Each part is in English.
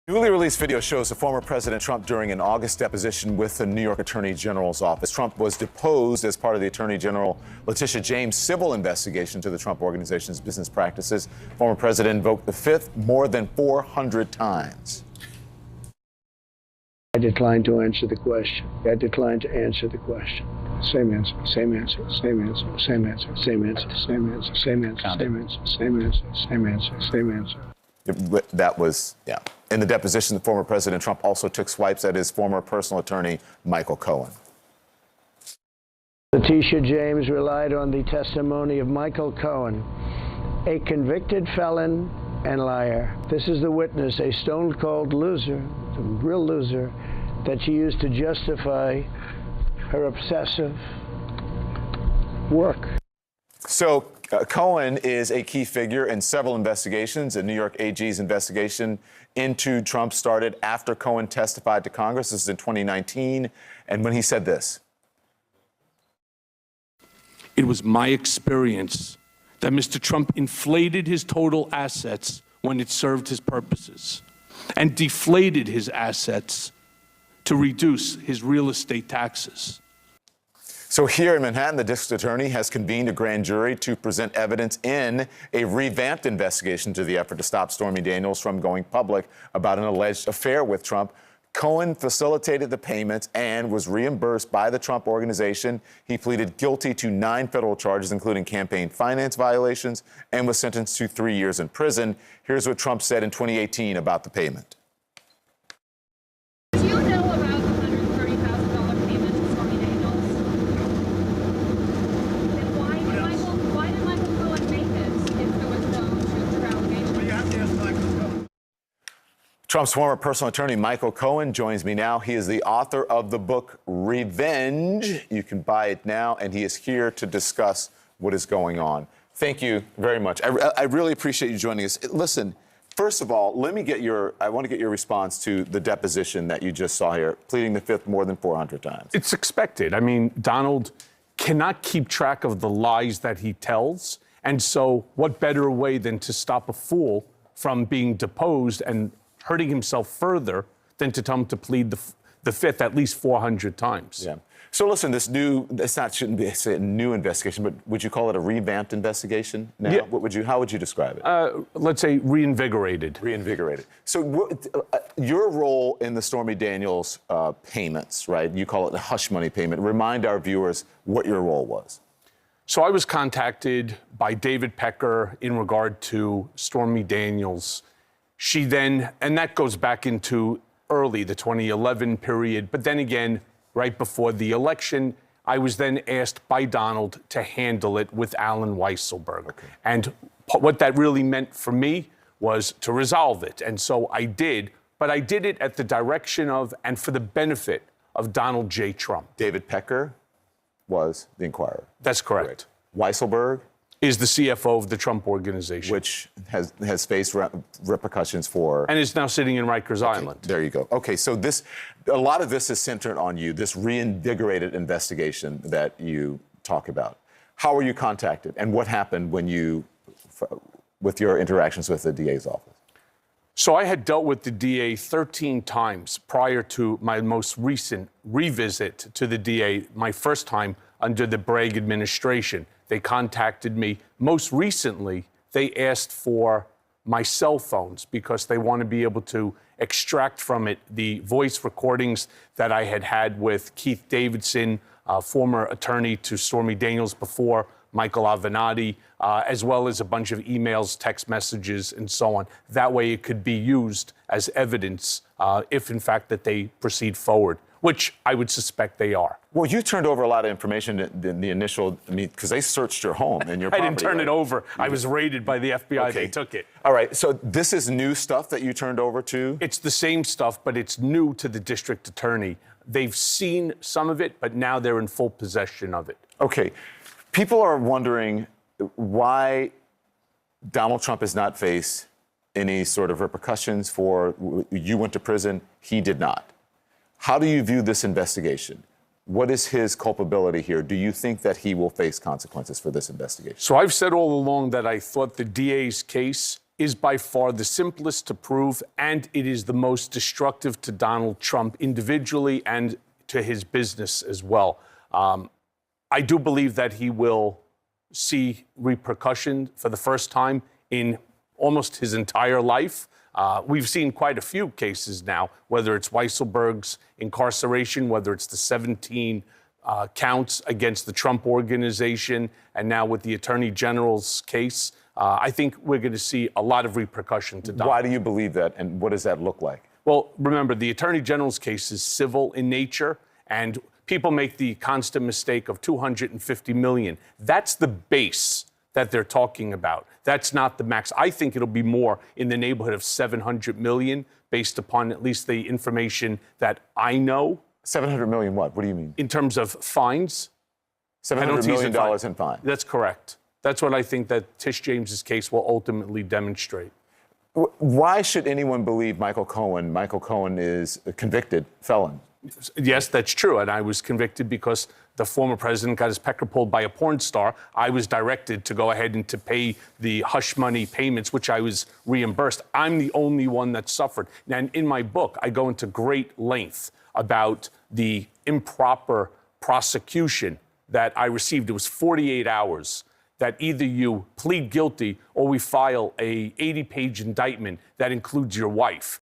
Newly released video shows the former President Trump during an August deposition with the New York Attorney General's office. Trump was deposed as part of the Attorney General Letitia James' civil investigation into the Trump Organization's business practices. Former President invoked the Fifth more than 400 times. I declined to answer the question. I declined to answer the question. Same answer, same answer, same answer, same answer, same answer, same answer, same answer, same answer, same answer, same answer, same answer. That was, yeah. In the deposition, the former President Trump also took swipes at his former personal attorney, Michael Cohen. Letitia James relied on the testimony of Michael Cohen, a convicted felon and liar. This is the witness, a stone-cold loser, a real loser, that she used to justify her obsessive work. So Cohen is a key figure in several investigations. A New York AG's investigation into Trump started after Cohen testified to Congress. This is in 2019. And when he said this. It was my experience that Mr. Trump inflated his total assets when it served his purposes and deflated his assets to reduce his real estate taxes. So here in Manhattan, the district attorney has convened a grand jury to present evidence in a revamped investigation to the effort to stop Stormy Daniels from going public about an alleged affair with Trump. Cohen facilitated the payments and was reimbursed by the Trump Organization. He pleaded guilty to 9 federal charges, including campaign finance violations, and was sentenced to 3 years in prison. Here's what Trump said in 2018 about the payment. Do you know about the $130,000 payment to Stormy Daniels? Then why did Michael Cohen make it if there was no true allegation? Well, you have to ask Michael Cohen. Trump's former personal attorney, Michael Cohen, joins me now. He is the author of the book Revenge. You can buy it now, and he is here to discuss what is going on. Thank you very much. I really appreciate you joining us. Listen, first of all, I want to get your response to the deposition that you just saw here, pleading the Fifth more than 400 times. It's expected. I mean, Donald cannot keep track of the lies that he tells. And so what better way than to stop a fool from being deposed and hurting himself further than to tell him to plead the Fifth at least 400 times. Yeah. So listen, shouldn't be a new investigation, but would you call it a revamped investigation now? Yeah. How would you describe it? Let's say reinvigorated. Reinvigorated. So your role in the Stormy Daniels payments, right? You call it a hush money payment. Remind our viewers what your role was. So I was contacted by David Pecker in regard to Stormy Daniels. She then, and that goes back into early, the 2011 period, but then again, right before the election, I was then asked by Donald to handle it with Alan Weisselberg. Okay. And what that really meant for me was to resolve it. And so I did, but I did it at the direction of and for the benefit of Donald J. Trump. David Pecker was the inquirer. That's correct. Weisselberg is the CFO of the Trump Organization. Which has faced repercussions for... And is now sitting in Rikers Island. There you go. Okay, so a lot of this is centered on you, this reinvigorated investigation that you talk about. How were you contacted, and what happened with your interactions with the DA's office? So I had dealt with the DA 13 times prior to my most recent revisit to the DA, my first time under the Bragg administration. They contacted me. Most recently, they asked for my cell phones because they want to be able to extract from it the voice recordings that I had had with Keith Davidson, former attorney to Stormy Daniels before, Michael Avenatti, as well as a bunch of emails, text messages, and so on. That way it could be used as evidence if, in fact, that they proceed forward, which I would suspect they are. Well, you turned over a lot of information in the initial, because they searched your home and your property. I didn't turn it over. I was raided by the FBI. Okay. They took it. All right. So this is new stuff that you turned over to? It's the same stuff, but it's new to the district attorney. They've seen some of it, but now they're in full possession of it. Okay. People are wondering why Donald Trump has not faced any sort of repercussions for you went to prison, he did not. How do you view this investigation? What is his culpability here? Do you think that he will face consequences for this investigation? So I've said all along that I thought the DA's case is by far the simplest to prove, and it is the most destructive to Donald Trump individually and to his business as well. I do believe that he will see repercussion for the first time in almost his entire life. We've seen quite a few cases now, whether it's Weisselberg's incarceration, whether it's the 17 counts against the Trump organization, and now with the Attorney General's case. I think we're going to see a lot of repercussion to Donald. Why do you believe that, and what does that look like? Well, remember, the Attorney General's case is civil in nature, and people make the constant mistake of $250 million. That's the base that they're talking about. That's not the max. I think it'll be more in the neighborhood of $700 million, based upon at least the information that I know. $700 million what? What do you mean? In terms of fines. $700 million in fines. That's correct. That's what I think that Tish James's case will ultimately demonstrate. Why should anyone believe Michael Cohen? Michael Cohen is a convicted felon. Yes, that's true. And I was convicted because the former president got his pecker pulled by a porn star. I was directed to go ahead and to pay the hush money payments, which I was reimbursed. I'm the only one that suffered. And in my book, I go into great length about the improper prosecution that I received. It was 48 hours that either you plead guilty or we file a 80-page indictment that includes your wife.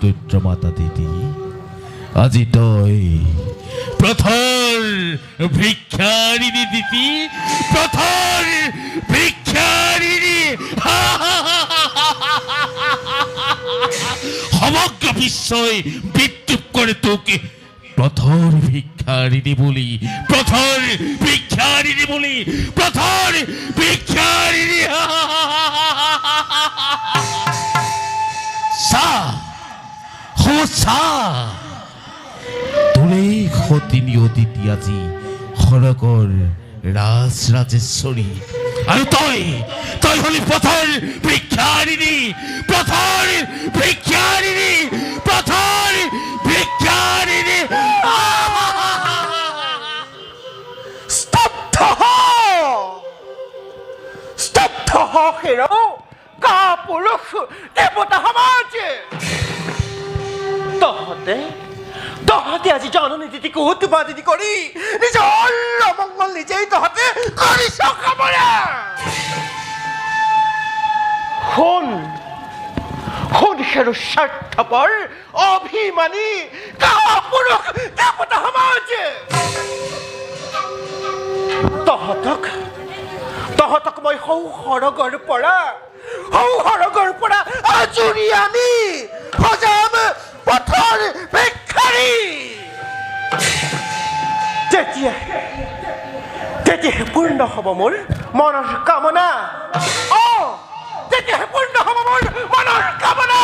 দৈত্ৰ মাতা দিদি আজি তই পথৰ ভিক্ষাৰিণী দিদি পথৰ ভিক্ষাৰিণী সমগ্ৰ বিশ্বই বিদ্রুপ করে তোকে পথর ভিক্ষারিণী বলি পথর ভিক্ষারিণী বলি পথর ভিক্ষারিণী সা হো সা তোরে সতিনী অতিথি আজি সৰগৰ ৰাজ ৰাজেশ্বৰী আৰু তই হলি পথৰ ভিক্ষাৰিণী পথৰ ভিক্ষাৰিণী পথৰ ভিক্ষাৰিণী স্তব্ধ হেৰ কাপুৰুষ দেৱতা সমাজ তহঁতে আজি জননী দিদিক উৎপাদিত কৰি নিজৰ অমংগল নিজেই তহঁতে কৰিছ কামৰা শুন হেৰ স্বাৰ্থপৰ অভিমানী কাপুৰুষ দেৱতা সমাজ তহঁতক মই সৰগৰ পৰা আজৰি আনি সজাম পথৰ ভিক্ষাৰী তেতিয়াহে পূৰ্ণ হ'ব মোৰ মনৰ কামনা তেতিয়াহে পূৰ্ণ হ'ব মোৰ মনৰ কামনা